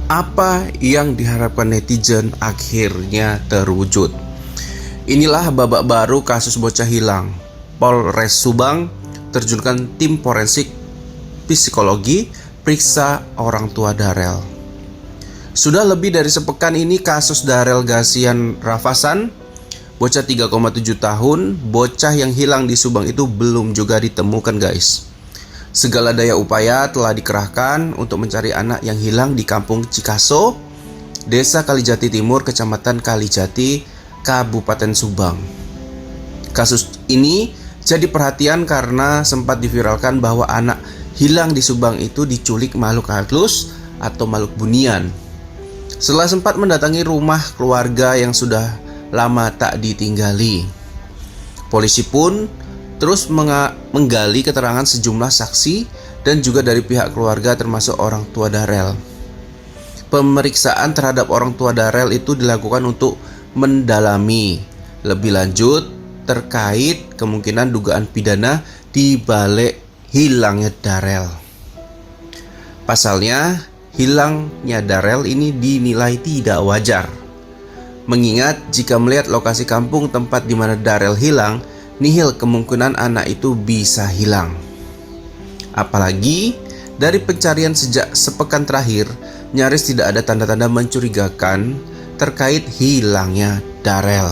Apa yang diharapkan netizen akhirnya terwujud. Inilah babak baru kasus bocah hilang. Polres Subang terjunkan tim forensik psikologi periksa orang tua Darel. Sudah lebih dari sepekan ini kasus Darel Gasian Rafasan, bocah 3,7 tahun, bocah yang hilang di Subang itu belum juga ditemukan, guys. Segala daya upaya telah dikerahkan untuk mencari anak yang hilang di Kampung Cikaso, Desa Kalijati Timur, Kecamatan Kalijati, Kabupaten Subang. Kasus ini jadi perhatian karena sempat diviralkan bahwa anak hilang di Subang itu diculik makhluk halus atau makhluk bunian. Setelah sempat mendatangi rumah keluarga yang sudah lama tak ditinggali, polisi pun terus menggali keterangan sejumlah saksi dan juga dari pihak keluarga termasuk orang tua Darel. Pemeriksaan terhadap orang tua Darel itu dilakukan untuk mendalami lebih lanjut terkait kemungkinan dugaan pidana di balik hilangnya Darel. Pasalnya, hilangnya Darel ini dinilai tidak wajar. Mengingat jika melihat lokasi kampung tempat di mana Darel hilang, nihil kemungkinan anak itu bisa hilang. Apalagi dari pencarian sejak sepekan terakhir, nyaris tidak ada tanda-tanda mencurigakan terkait hilangnya Darel.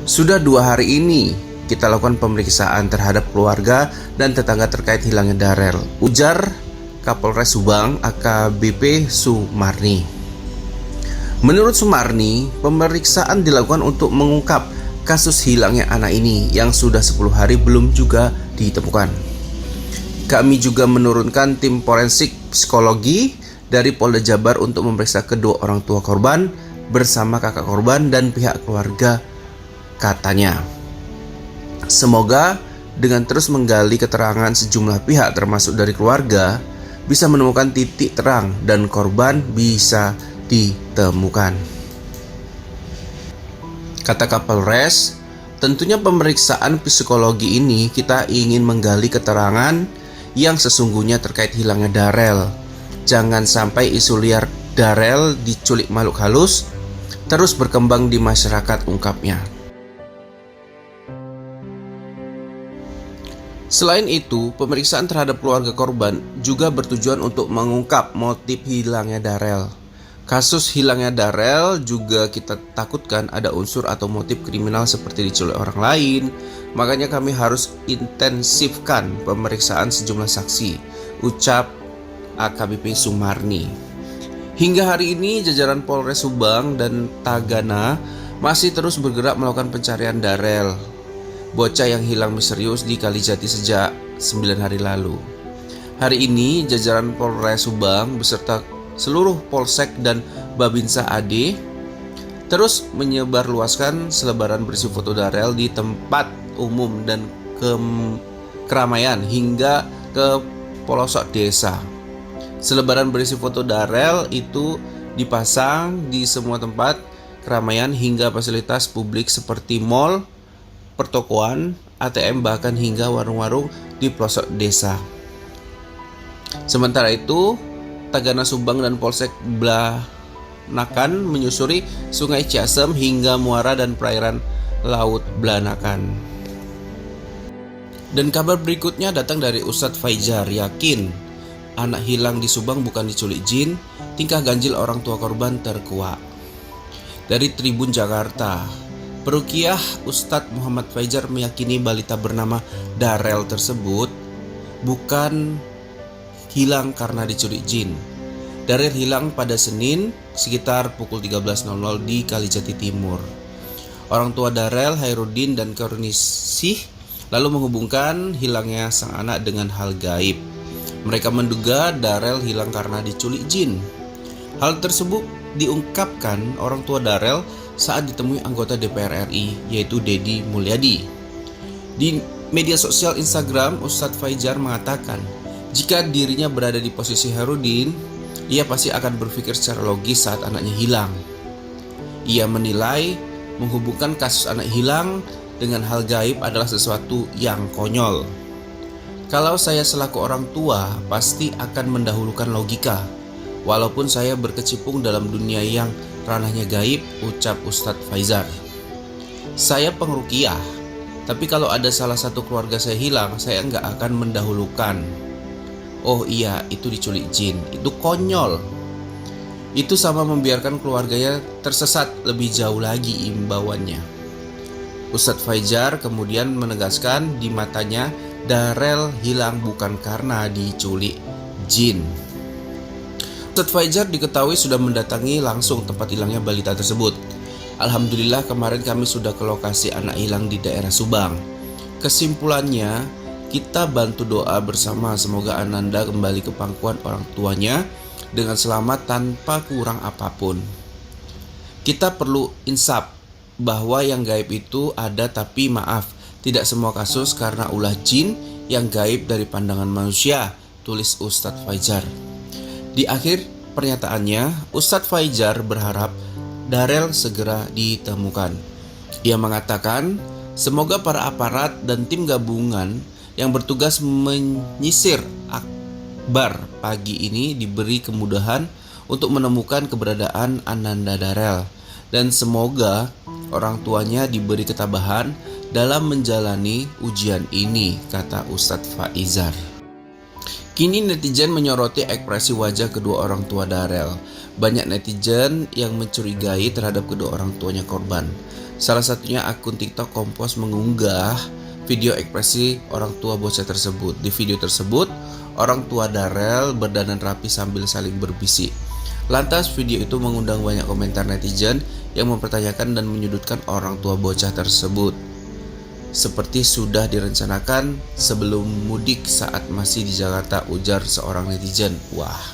Sudah 2 hari ini kita lakukan pemeriksaan terhadap keluarga dan tetangga terkait hilangnya Darel, ujar Kapolres Subang AKBP Sumarni. Menurut Sumarni, pemeriksaan dilakukan untuk mengungkap kasus hilangnya anak ini yang sudah 10 hari belum juga ditemukan. Kami juga menurunkan tim forensik psikologi dari Polda Jabar untuk memeriksa kedua orang tua korban bersama kakak korban dan pihak keluarga, katanya. Semoga dengan terus menggali keterangan sejumlah pihak termasuk dari keluarga bisa menemukan titik terang dan korban bisa ditemukan. Kata Kapolres, tentunya pemeriksaan psikologi ini kita ingin menggali keterangan yang sesungguhnya terkait hilangnya Darel. Jangan sampai isu liar Darel diculik makhluk halus terus berkembang di masyarakat, ungkapnya. Selain itu, pemeriksaan terhadap keluarga korban juga bertujuan untuk mengungkap motif hilangnya Darel. Kasus hilangnya Darel juga kita takutkan ada unsur atau motif kriminal seperti diculik orang lain. Makanya kami harus intensifkan pemeriksaan sejumlah saksi, ucap AKBP Sumarni. Hingga hari ini jajaran Polres Subang dan Tagana masih terus bergerak melakukan pencarian Darel, bocah yang hilang misterius di Kalijati sejak 9 hari lalu. Hari ini jajaran Polres Subang beserta seluruh Polsek dan Babinsa AD terus menyebarluaskan selebaran berisi foto Darel di tempat umum dan keramaian hingga ke pelosok desa. Selebaran berisi foto Darel itu dipasang di semua tempat keramaian hingga fasilitas publik seperti mal, pertokoan, ATM, bahkan hingga warung-warung di pelosok desa. Sementara itu, Tagana Subang dan Polsek Blanakan menyusuri Sungai Ciasem hingga muara dan perairan Laut Blanakan. Dan kabar berikutnya datang dari Ustadz Fajar, yakin anak hilang di Subang bukan diculik jin, tingkah ganjil orang tua korban terkuak. Dari Tribun Jakarta, Perukiah Ustadz Muhammad Fajar meyakini balita bernama Darel tersebut bukan hilang karena diculik jin. Darel hilang pada Senin sekitar pukul 13.00 di Kalijati Timur. Orang tua Darel, Hairudin dan Karunisih, lalu menghubungkan hilangnya sang anak dengan hal gaib. Mereka menduga Darel hilang karena diculik jin. Hal tersebut diungkapkan orang tua Darel saat ditemui anggota DPR RI, yaitu Deddy Mulyadi. Di media sosial Instagram, Ustadz Fajar mengatakan, jika dirinya berada di posisi Hairudin, ia pasti akan berpikir secara logis saat anaknya hilang. Ia menilai menghubungkan kasus anak hilang dengan hal gaib adalah sesuatu yang konyol. Kalau saya selaku orang tua pasti akan mendahulukan logika. Walaupun saya berkecimpung dalam dunia yang ranahnya gaib, ucap Ustadz Faizar. Saya pengruqyah, tapi kalau ada salah satu keluarga saya hilang, saya nggak akan mendahulukan. Oh iya, itu diculik jin, itu konyol. Itu sama membiarkan keluarganya tersesat lebih jauh lagi imbauannya. Ustadz Faizar kemudian menegaskan di matanya Darel hilang bukan karena diculik jin. Ustadz Faizar diketahui sudah mendatangi langsung tempat hilangnya balita tersebut. Alhamdulillah kemarin kami sudah ke lokasi anak hilang di daerah Subang. Kesimpulannya, kita bantu doa bersama semoga Ananda kembali ke pangkuan orang tuanya dengan selamat tanpa kurang apapun. Kita perlu insaf bahwa yang gaib itu ada, tapi maaf, tidak semua kasus karena ulah jin yang gaib dari pandangan manusia, tulis Ustadz Faizar. Di akhir pernyataannya, Ustadz Faizar berharap Darel segera ditemukan. Ia mengatakan, semoga para aparat dan tim gabungan yang bertugas menyisir Akbar pagi ini diberi kemudahan untuk menemukan keberadaan Ananda Darel, dan semoga orang tuanya diberi ketabahan dalam menjalani ujian ini, kata Ustadz Faizar. Kini netizen menyoroti ekspresi wajah kedua orang tua Darel. Banyak netizen yang mencurigai terhadap kedua orang tuanya korban. Salah satunya akun TikTok Kompos mengunggah video ekspresi orang tua bocah tersebut. Di video tersebut, orang tua Darel berdandan rapi sambil saling berbisik. Lantas video itu mengundang banyak komentar netizen yang mempertanyakan dan menyudutkan orang tua bocah tersebut. Seperti sudah direncanakan sebelum mudik saat masih di Jakarta, ujar seorang netizen. Wah.